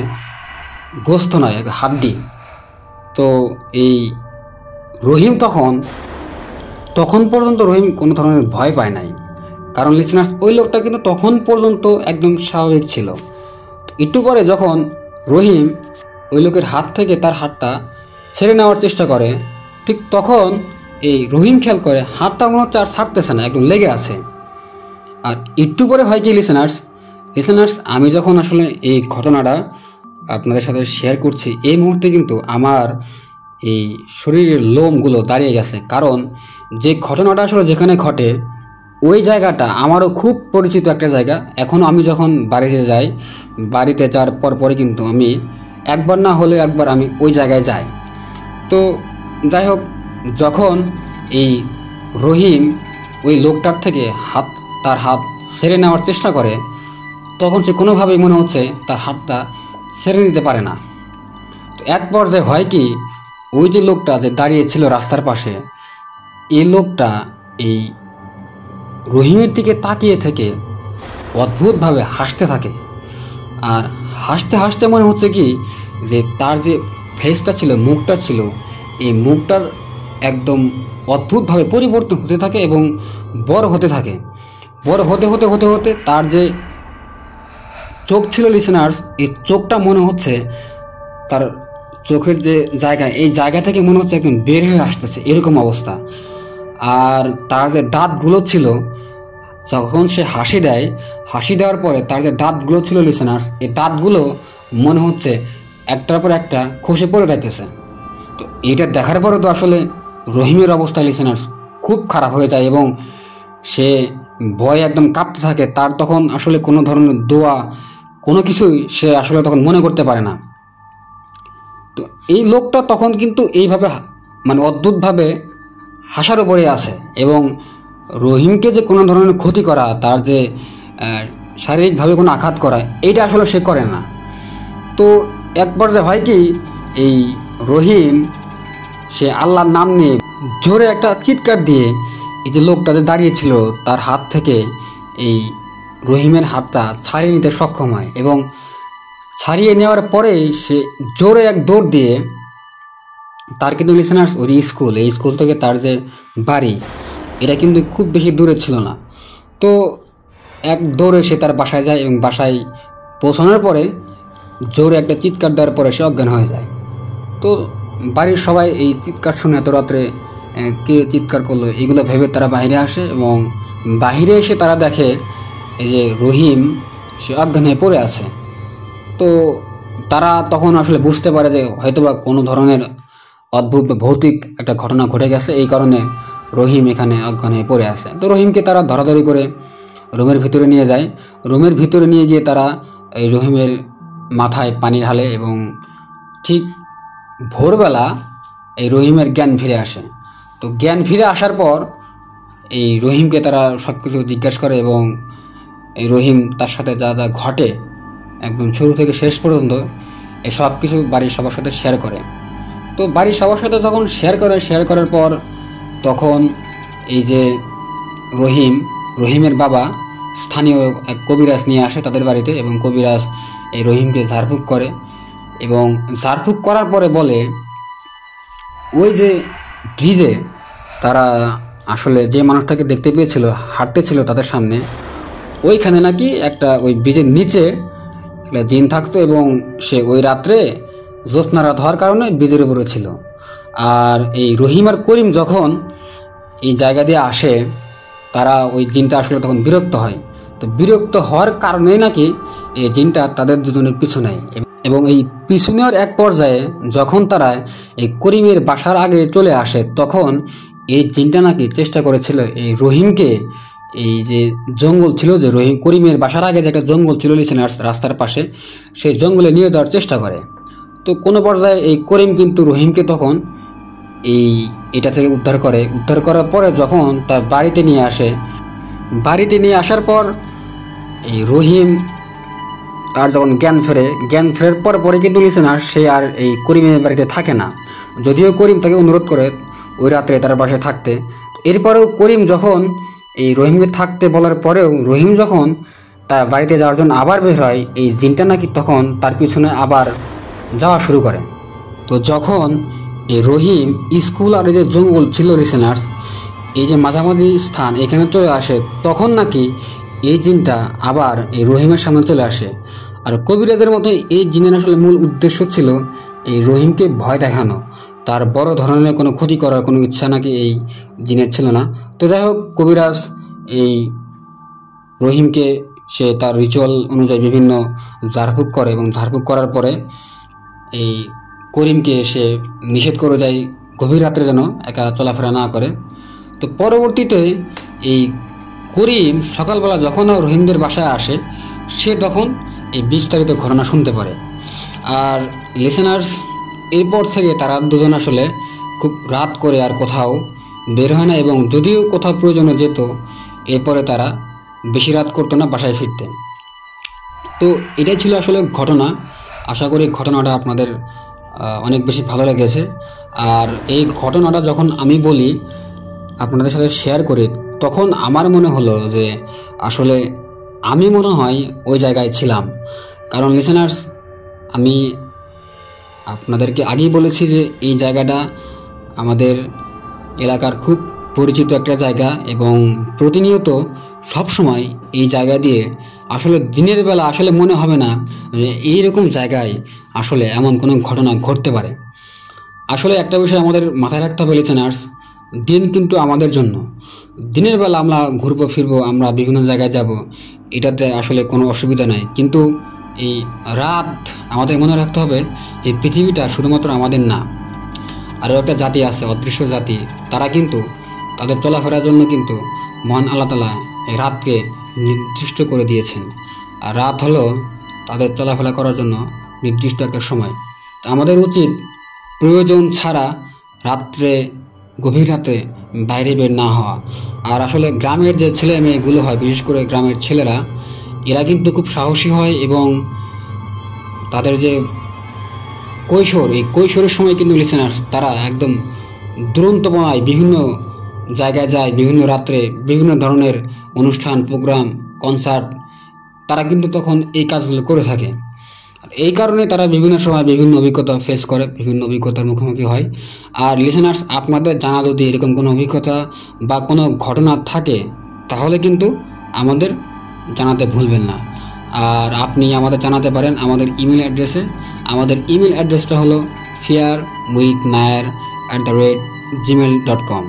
গোস্ত নয়, হাড্ডি। তো এই রহিম তখন পর্যন্ত রহিম কোনো ধরনের ভয় পায় নাই, কারণ লিসেনার্স ওই লোকটা কিন্তু তখন পর্যন্ত একদম স্বাভাবিক ছিল। একটু পরে যখন রহিম ওই লোকের হাত থেকে তার হাতটা ছেড়ে নেওয়ার চেষ্টা করে, ঠিক তখন এই রহিম খেয়াল করে হাতটা মনে হচ্ছে আর ছাড়তেছে না, একদম লেগে আছে। আর একটু পরে হয় কি লিসেনার্স আমি যখন আসলে এই ঘটনাটা আপনাদের সাথে শেয়ার করছি, এই মুহূর্তে কিন্তু আমার এই শরীরের লোমগুলো দাঁড়িয়ে গেছে, কারণ যে ঘটনাটা আসলে যেখানে ঘটে ওই জায়গাটা আমারও খুব পরিচিত একটা জায়গা। এখনও আমি যখন বাড়িতে যাই, বাড়িতে যাওয়ার পরে কিন্তু আমি একবার না হলে একবার আমি ওই জায়গায় যাই। তো যাই হোক, যখন এই রহিম ওই লোকটার থেকে হাত তার হাত ছেড়ে নেওয়ার চেষ্টা করে, তখন সে কোনোভাবেই মনে হচ্ছে তার হাতটা ছেড়ে দিতে পারে না। তো এক পর্যায়ে হয় কি, ওই যে লোকটা যে দাঁড়িয়ে ছিল রাস্তার পাশে, এই লোকটা এই রহিমের দিকে তাকিয়ে থেকে অদ্ভুতভাবে হাসতে থাকে। আর হাসতে হাসতে মনে হচ্ছে কি যে তার যে ফেসটা ছিল, মুখটা ছিল, এই মুখটা একদম অদ্ভুতভাবে পরিবর্তন হতে থাকে এবং বড় হতে থাকে। বড় হতে হতে হতে হতে তার যে চোখ ছিল লিসেনার্স, এই চোখটা মনে হচ্ছে তার চোখের যে জায়গা, এই জায়গা থেকে মনে হচ্ছে একদম বের হয়ে আসতেছে, এরকম অবস্থা। আর তার যে দাঁতগুলো ছিল, যখন সে হাসি দেয়, হাসি দেওয়ার পরে তার যে দাঁতগুলো ছিল লিসেনার্স, এই দাঁতগুলো মনে হচ্ছে একটার পর একটা খসে পড়ে যাইতেছে। তো এইটা দেখার পরে তো আসলে রহিমের অবস্থা লিসেনার্স খুব খারাপ হয়ে যায় এবং সে ভয় একদম কাঁপতে থাকে। তার তখন আসলে কোনো ধরনের দোয়া, কোনো কিছুই সে আসলে তখন মনে করতে পারে না। তো এই লোকটা তখন কিন্তু এইভাবে মানে অদ্ভুতভাবে হাসার উপরে আছে এবং রহিমকে যে কোনো ধরনের ক্ষতি করা, তার যে শারীরিকভাবে কোনো আঘাত করা, এইটা আসলে সে করে না। তো একবার যে হয় কি, এই রহিম সে আল্লাহর নাম নিয়ে জোরে একটা চিৎকার দিয়ে এই যে লোকটা যে দাঁড়িয়েছিল তার হাত থেকে এই রহিমের হাতটা ছাড়িয়ে নিতে সক্ষম হয় এবং ছাড়িয়ে নেওয়ার পরেই সে জোরে এক দৌড় দিয়ে, তার কিন্তু লিসেনার্স ওই স্কুল, এই স্কুল থেকে তার যে বাড়ি, এটা কিন্তু খুব বেশি দূরে ছিল না। তো এক দৌড়ে সে তার বাসায় যায় এবং বাসায় পৌঁছানোর পরে জোরে একটা চিৎকার দেওয়ার পরে সে অজ্ঞান হয়ে যায়। তো বাড়ির সবাই এই চিৎকার শুনে এত রাত্রে কে চিৎকার করলো এগুলো ভেবে তারা বাইরে আসে এবং বাইরে এসে তারা দেখে এই যে রহিম সে অজ্ঞান হয়ে পড়ে আছে। তো তারা তখন আসলে বুঝতে পারে যে হয়তোবা কোনো ধরনের অদ্ভুত ভৌতিক একটা ঘটনা ঘটে গেছে, এই কারণে রহিম এখানে অজ্ঞান হয়ে পড়ে আছে। তো রহিমকে তারা ধরাধরি করে রুমের ভিতরে নিয়ে যায়। রুমের ভিতরে নিয়ে গিয়ে তারা এই রহিমের মাথায় পানি ঢালে এবং ঠিক ভোরবেলা এই রহিমের জ্ঞান ফিরে আসে। তো জ্ঞান ফিরে আসার পর এই রহিমকে তারা সব কিছু জিজ্ঞাসা করে এবং এই রহিম তার সাথে যা যা ঘটে একদম শুরু থেকে শেষ পর্যন্ত এই সব কিছু বাড়ির সবার সাথে শেয়ার করে। তো বাড়ির সবার সাথে যখন শেয়ার করার পর তখন এই যে রহিমের বাবা স্থানীয় এক কবিরাজ নিয়ে আসে তাদের বাড়িতে এবং কবিরাজ এই রহিমকে ঝাড়ফুঁক করে এবং ঝাড়ফুঁক করার পরে বলে, ওই যে ব্রিজে তারা আসলে যে মানুষটাকে দেখতে পেয়েছিল হাঁটতেছিল তাদের সামনে, ওইখানে নাকি একটা ওই ব্রিজের নিচে একটা জিন থাকতো এবং সে ওই রাত্রে জ্যোৎস্না রাত হওয়ার কারণে ব্রিজের উপরে ছিল। আর এই রহিম আর করিম যখন এই জায়গা দিয়ে আসে, তারা ওই জিনটা আসলে তখন বিরক্ত হয়। তো বিরক্ত হওয়ার কারণেই নাকি এই জিনটা তাদের দুজনের পিছু নেয় এবং এই পিছু নেওয়ার এক পর্যায়ে যখন তারা এই করিমের বাসার আগে চলে আসে, তখন এই জিনটা নাকি চেষ্টা করেছিল এই রহিমকে, এই যে জঙ্গল ছিল যে করিমের বাসার আগে যে একটা জঙ্গল ছিল রাস্তার পাশে, সেই জঙ্গলে নিয়ে যাওয়ার চেষ্টা করে। তো কোনো পর্যায়ে এই করিম কিন্তু রহিমকে তখন এটা থেকে উদ্ধার করার পরে যখন তার বাড়িতে নিয়ে আসে, বাড়িতে নিয়ে আসার পর এই রহিম তার যখন জ্ঞান ফেরার পরে কিন্তু লিসেনার সে আর এই করিমের বাড়িতে থাকে না, যদিও করিম তাকে অনুরোধ করে ওই রাত্রে তার বাসায় থাকতে। এরপরেও করিম যখন এই রহিমকে থাকতে বলার পরেও রহিম যখন তার বাড়িতে যাওয়ার জন্য আবার বের হয়, এই জিনটা নাকি তখন তার পিছনে আবার যাওয়া শুরু করে। তো যখন এই রহিম স্কুল আর এই যে জঙ্গল ছিল লিসেনার্স, এই যে মাঝামাঝি স্থান এখানে চলে আসে, তখন নাকি এই জিনটা আবার এই রহিমের সামনে চলে আসে। আর কবিরাজের মতো এই জিনের আসলে মূল উদ্দেশ্য ছিল এই রহিমকে ভয় দেখানো, তার বড় ধরনের কোনো ক্ষতি করার কোনো ইচ্ছা নাকি এই জিনের ছিল না। তো যাই হোক, কবিরাজ এই রহিমকে সে তার রিচুয়াল অনুযায়ী বিভিন্ন ঝাড়ফুঁক করে এবং ঝাড়ফুঁক করার পরে এই করিমকে সে নিষেধ করে দেয় গভীর রাত্রে যেন একা চলাফেরা না করে। তো পরবর্তীতে এই করিম সকালবেলা যখন রহিমদের বাসায় আসে, সে তখন এই বিস্তারিত ঘটনা শুনতে পারে। আর লিসেনার্স, এরপর থেকে তারা দুজন আসলে খুব রাত করে আর কোথাও বের হয় না এবং যদিও কোথাও প্রয়োজনে যেত, এরপরে তারা বেশি রাত করতো না বাসায় ফিরতে। তো এটাই ছিল আসলে ঘটনা। আশা করি ঘটনাটা আপনাদের অনেক বেশি ভালো লেগেছে। আর এই ঘটনাটা যখন আমি বলি, আপনাদের সাথে শেয়ার করি, তখন আমার মনে হলো যে আসলে আমি মনে হয় ওই জায়গায় ছিলাম। কারণ লিসেনার্স, আমি আপনাদেরকে আগেই বলেছি যে এই জায়গাটা আমাদের এলাকার খুব পরিচিত একটা জায়গা, এবং প্রতিনিয়ত সবসময় এই জায়গা দিয়ে আসলে দিনের বেলা আসলে মনে হবে না যে এইরকম জায়গায় আসলে এমন কোনো ঘটনা ঘটতে পারে। আসলে একটা বিষয় আমাদের মাথায় রাখতে হবে লিসেনার্স, দিন কিন্তু আমাদের জন্য। দিনের বেলা আমরা ঘুরবো ফিরবো, আমরা বিভিন্ন জায়গায় যাব, এটাতে আসলে কোনো অসুবিধা নাই। কিন্তু এই রাত আমাদের মনে রাখতে হবে এই পৃথিবীটা শুধুমাত্র আমাদের না, আরও একটা জাতি আছে, অদৃশ্য জাতি। তারা কিন্তু তাদের চলাফেরার জন্য কিন্তু মহান আল্লাহ তাআলা এই রাতকে নির্দিষ্ট করে দিয়েছেন। আর রাত হলো তাদের চলাফেরা করার জন্য নির্দিষ্ট একটা সময়। তা আমাদের উচিত প্রয়োজন ছাড়া রাত্রে, গভীর রাতে বাইরে বের না হওয়া। আর আসলে গ্রামের যে ছেলে মেয়েগুলো হয়, বিশেষ করে গ্রামের ছেলেরা, এরা কিন্তু খুব সাহসী হয়, এবং তাদের যে কৈশোর, এই কৈশোরের সময় কিন্তু লিসেনার্স তারা একদম দুরন্তপনায় বিভিন্ন জায়গায় যায়, বিভিন্ন রাত্রে বিভিন্ন ধরনের অনুষ্ঠান, প্রোগ্রাম, কনসার্ট, তারা কিন্তু তখন এই কাজগুলো করে থাকে। এই কারণে তারা বিভিন্ন সময় বিভিন্ন অভিজ্ঞতা ফেস করে, বিভিন্ন অভিজ্ঞতার মুখোমুখি হয়। আর লিসেনার্স, আপনাদের জানা যদি এরকম কোনো অভিজ্ঞতা বা কোনো ঘটনা থাকে, তাহলে কিন্তু আমাদের জানাতে ভুলবেন না। আর আপনি আমাদের জানাতে পারেন আমাদের ইমেল অ্যাড্রেসে। আমাদের ইমেল অ্যাড্রেসটা হলো fearwithnair@gmail.com।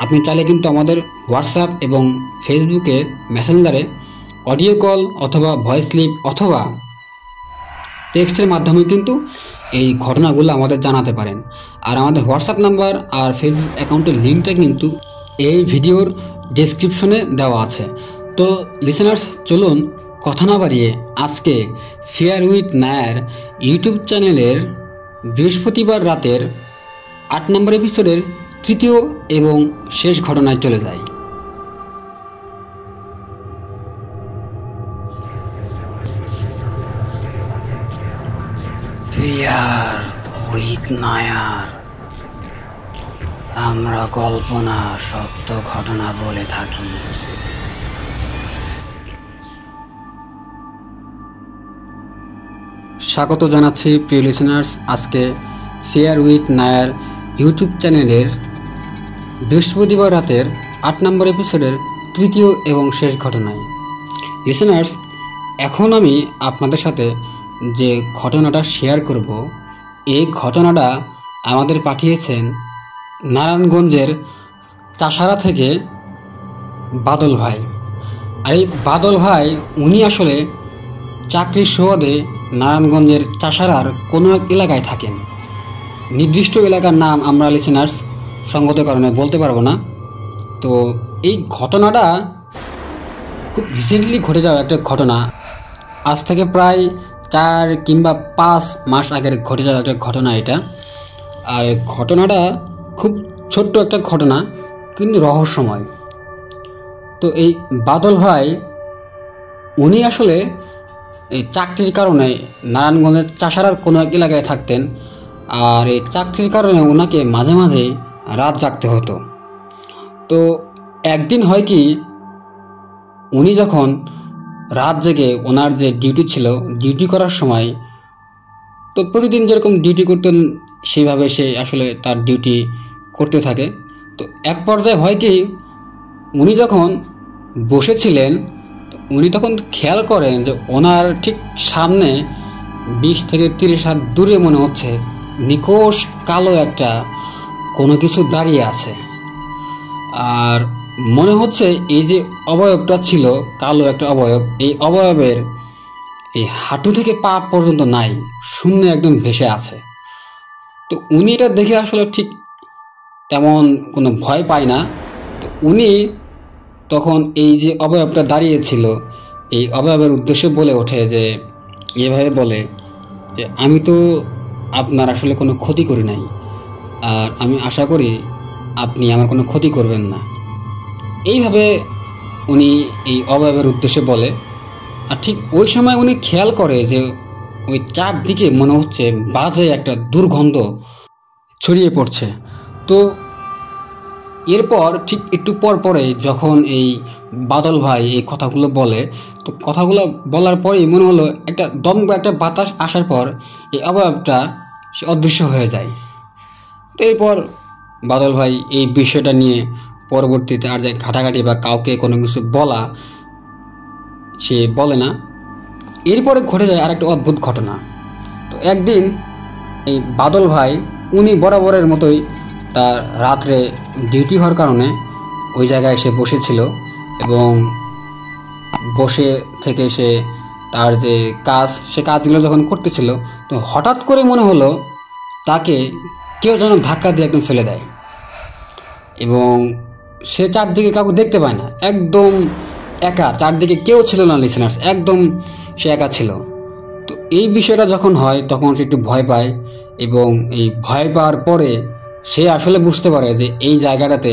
আপনি চাইলে কিন্তু আমাদের হোয়াটসঅ্যাপ এবং ফেসবুকে মেসেঞ্জারে অডিও কল অথবা ভয়েস ক্লিপ অথবা টেক্সটের মাধ্যমে কিন্তু এই ঘটনাগুলো আমাদের জানাতে পারেন। আর আমাদের হোয়াটসঅ্যাপ নাম্বার আর ফেসবুক অ্যাকাউন্টের লিঙ্কটা কিন্তু এই ভিডিওর ডেসক্রিপশনে দেওয়া আছে। তো লিসেনার্স, চলুন কথা না বাড়িয়ে আজকে ফেয়ার উইথ নায়ার ইউটিউব চ্যানেলের বৃহস্পতিবার রাতের 8 নম্বর এপিসোডের তৃতীয় এবং শেষ ঘটনায় চলে যাই। ফেয়ার উইথ নায়ার, আমরা কল্পনা সত্য ঘটনা বলে থাকি। স্বাগত জানাচ্ছি প্রিয় লিসেনার্স আজকে ফেয়ার উইথ নায়ার ইউটিউব চ্যানেলের বৃহস্পতিবার রাতের 8 নম্বর এপিসোডের তৃতীয় এবং শেষ ঘটনায়। লিসেনার্স, এখন আমি আপনাদের সাথে যে ঘটনাটা শেয়ার করব, এই ঘটনাটা আমাদের পাঠিয়েছেন নারায়ণগঞ্জের চাষারা থেকে বাদল ভাই। আর এই বাদল ভাই, উনি আসলে চাকরির সুবাদে নারায়ণগঞ্জের চাষারার কোনো এক এলাকায় থাকেন। নির্দিষ্ট এলাকার নাম আমরা লিসেনার্স সঙ্গত কারণে বলতে পারবো না। তো এই ঘটনাটা খুব রিসেন্টলি ঘটে যাওয়া একটা ঘটনা। আজ থেকে প্রায় 4 কিংবা 5 মাস আগের ঘটে যাওয়া একটা ঘটনা এটা। আর ঘটনাটা খুব ছোট্ট একটা ঘটনা, কিন্তু রহস্যময়। তো এই বাদল ভাই, উনি আসলে এই চাকরির কারণে নারায়ণগঞ্জের চাষারার কোনো এক এলাকায় থাকতেন। আর এই চাকরির কারণে ওনাকে মাঝে মাঝে রাত জাগতে হতো। তো একদিন হয় কি, উনি যখন রাত জেগে ওনার যে ডিউটি ছিল, ডিউটি করার সময়, তো প্রতিদিন যেরকম ডিউটি করতেন সেইভাবে সে আসলে তার ডিউটি করতে থাকে। তো এক পর্যায়ে হয় কি, উনি যখন বসেছিলেন, উনি তখন খেয়াল করেন যে ওনার ঠিক সামনে 20 থেকে 30 হাত দূরে মনে হচ্ছে নিকোষ কালো একটা কোনো কিছু দাঁড়িয়ে আছে। আর মনে হচ্ছে এই যে অবয়বটা ছিল, কালো একটা অবয়ব, এই অবয়বের এই হাঁটু থেকে পা পর্যন্ত নাই, শূন্য একদম ভেসে আছে। তো উনি এটা দেখে আসলে ঠিক তেমন কোনো ভয় পায় না। তো উনি তখন এই যে অবয়বটা দাঁড়িয়েছিল, এই অবয়বের উদ্দেশ্যে বলে ওঠে যে, এভাবে বলে যে, আমি তো আপনার আসলে কোনো ক্ষতি করি নাই, আর আমি আশা করি আপনি আমার কোনো ক্ষতি করবেন না। এইভাবে উনি এই অবয়বের উদ্দেশ্যে বলে। আর ঠিক ওই সময় উনি খেয়াল করে যে ওই চারদিকে মনে হচ্ছে বাজে একটা দুর্গন্ধ ছড়িয়ে পড়ছে। তো এরপর ঠিক একটু পরে যখন এই বাদল ভাই এই কথাগুলো বলে, তো কথাগুলো বলার পরেই মনে হলো একটা দমকা একটা বাতাস আসার পর এই অবয়বটা সে অদৃশ্য হয়ে যায়। তো এরপর বাদল ভাই এই বিষয়টা নিয়ে পরবর্তীতে আর যায় ঘাটাঘাটি বা কাউকে কোনো কিছু বলা সে বলে না। এরপরে ঘটে যায় আর একটা অদ্ভুত ঘটনা। তো একদিন এই বাদল ভাই উনি বরাবরের মতোই তার রাত্রে ডিউটি হওয়ার কারণে ওই জায়গায় সে বসেছিল এবং বসে থেকে সে তার যে কাজ সে কাজগুলো যখন করতেছিল, তো হঠাৎ করে মনে হলো তাকে কেউ যেন ধাক্কা দিয়ে একদম ফেলে দেয় এবং সে চারদিকে কাউকে দেখতে পায় না, একদম একা, চারদিকে কেউ ছিল না লিসেনার্স, একদম সে একা ছিল। তো এই বিষয়টা যখন হয় তখন সে একটু ভয় পায় এবং এই ভয় পাওয়ার পরে সে আসলে বুঝতে পারে যে এই জায়গাটাতে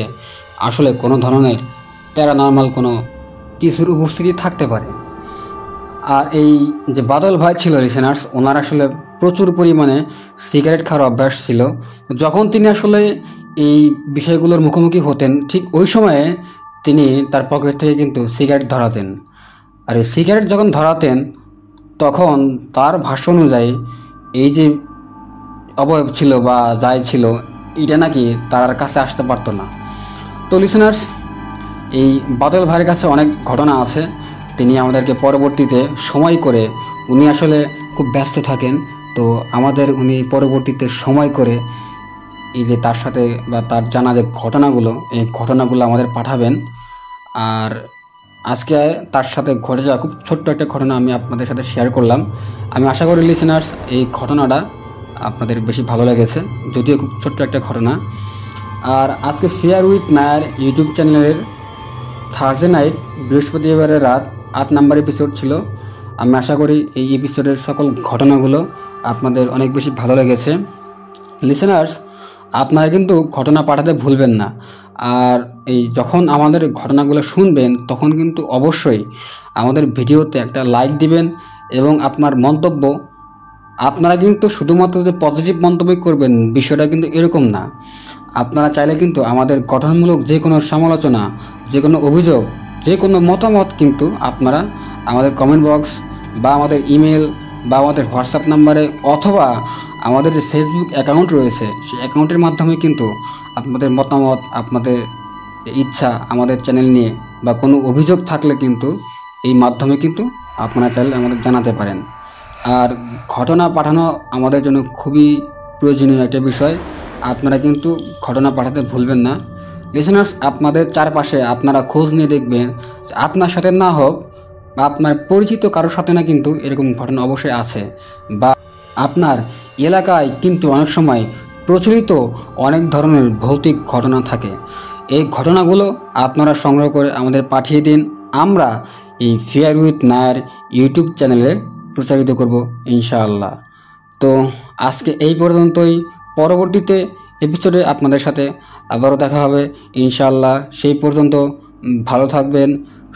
আসলে কোনো ধরনের প্যারানর্মাল কোনো কিছুর উপস্থিতি থাকতে পারে। আর এই যে বাদল ভাই ছিল লিসেনার্স, ওনার আসলে প্রচুর পরিমাণে সিগারেট খাওয়ার অভ্যাস ছিল। যখন তিনি আসলে এই বিষয়গুলোর মুখোমুখি হতেন ঠিক ওই সময়ে তিনি তার পকেট থেকে কিন্তু সিগারেট ধরাতেন। আর এই সিগারেট যখন ধরাতেন তখন তার ভাষ্য অনুযায়ী এই যে অবয়ব ছিল বা যাই ছিল এটা নাকি তার কাছে আসতে পারতো না। তো লিসেনার্স, এই বাদল ভাইয়ের কাছে অনেক ঘটনা আছে। তিনি আমাদেরকে পরবর্তীতে সময় করে, উনি আসলে খুব ব্যস্ত থাকেন, তো আমাদের উনি পরবর্তীতে সময় করে এই যে তার সাথে বা তার জানা যে ঘটনাগুলো, এই ঘটনাগুলো আমাদের পাঠাবেন। আর আজকে তার সাথে ঘটে যাওয়া খুব ছোট্ট একটা ঘটনা আমি আপনাদের সাথে শেয়ার করলাম। আমি আশা করি লিসেনার্স এই ঘটনাটা আপনাদের বেশি ভালো লেগেছে, যদিও খুব ছোট্ট একটা ঘটনা। আর আজকে ফেয়ার উইথ নায়ার ইউটিউব চ্যানেলের থার্সডে নাইট বৃহস্পতিবারের রাত 8 নম্বর এপিসোড ছিল। আমি আশা করি এই এপিসোডের সকল ঘটনাগুলো আপনাদের অনেক বেশি ভালো লেগেছে। লিসেনার্স, আপনারা কিন্তু ঘটনা পাঠাতে ভুলবেন না। আর এই যখন আমাদের ঘটনাগুলো শুনবেন তখন কিন্তু অবশ্যই আমাদের ভিডিওতে একটা লাইক দিবেন এবং আপনার মন্তব্য, আপনারা কিন্তু শুধুমাত্র যে পজিটিভ মন্তব্য করবেন বিষয়টা কিন্তু এরকম না। আপনারা চাইলে কিন্তু আমাদের গঠনমূলক যে কোনো সমালোচনা, যে কোনো অভিযোগ, যে কোনো মতামত কিন্তু আপনারা আমাদের কমেন্ট বক্স বা আমাদের ইমেল বা আমাদের হোয়াটসঅ্যাপ নাম্বারে অথবা আমাদের যে ফেসবুক অ্যাকাউন্ট রয়েছে সেই অ্যাকাউন্টের মাধ্যমে কিন্তু আপনাদের মতামত, আপনাদের ইচ্ছা আমাদের চ্যানেল নিয়ে বা কোনো অভিযোগ থাকলে কিন্তু এই মাধ্যমে কিন্তু আপনারা চাইলে আমাদের জানাতে পারেন। আর ঘটনা পাঠানো আমাদের জন্য খুবই প্রয়োজনীয় একটা বিষয়। আপনারা কিন্তু ঘটনা পাঠাতে ভুলবেন না। লিসেনার্স, আপনাদের চারপাশে আপনারা খোঁজ নিয়ে দেখবেন, আপনার সাথে না হোক বা আপনার পরিচিত কারোর সাথে না কিন্তু এরকম ঘটনা অবশ্যই আছে, বা আপনার এলাকায় কিন্তু অনেক সময় প্রচলিত অনেক ধরনের ভৌতিক ঘটনা থাকে। এই ঘটনাগুলো আপনারা সংগ্রহ করে আমাদের পাঠিয়ে দিন, আমরা এই ফেয়ার উইথ নায়ার ইউটিউব চ্যানেলে প্রচারিত করব ইনশাআল্লাহ। তো আজকে এই পর্যন্তই, পরবর্তীতে এপিসোডে আপনাদের সাথে আবারও দেখা হবে ইনশাআল্লাহ। সেই পর্যন্ত ভালো থাকবেন,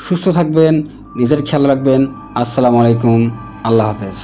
সুস্থ থাকবেন, নিজের খেয়াল রাখবেন। আসসালামু আলাইকুম, আল্লাহ হাফেজ।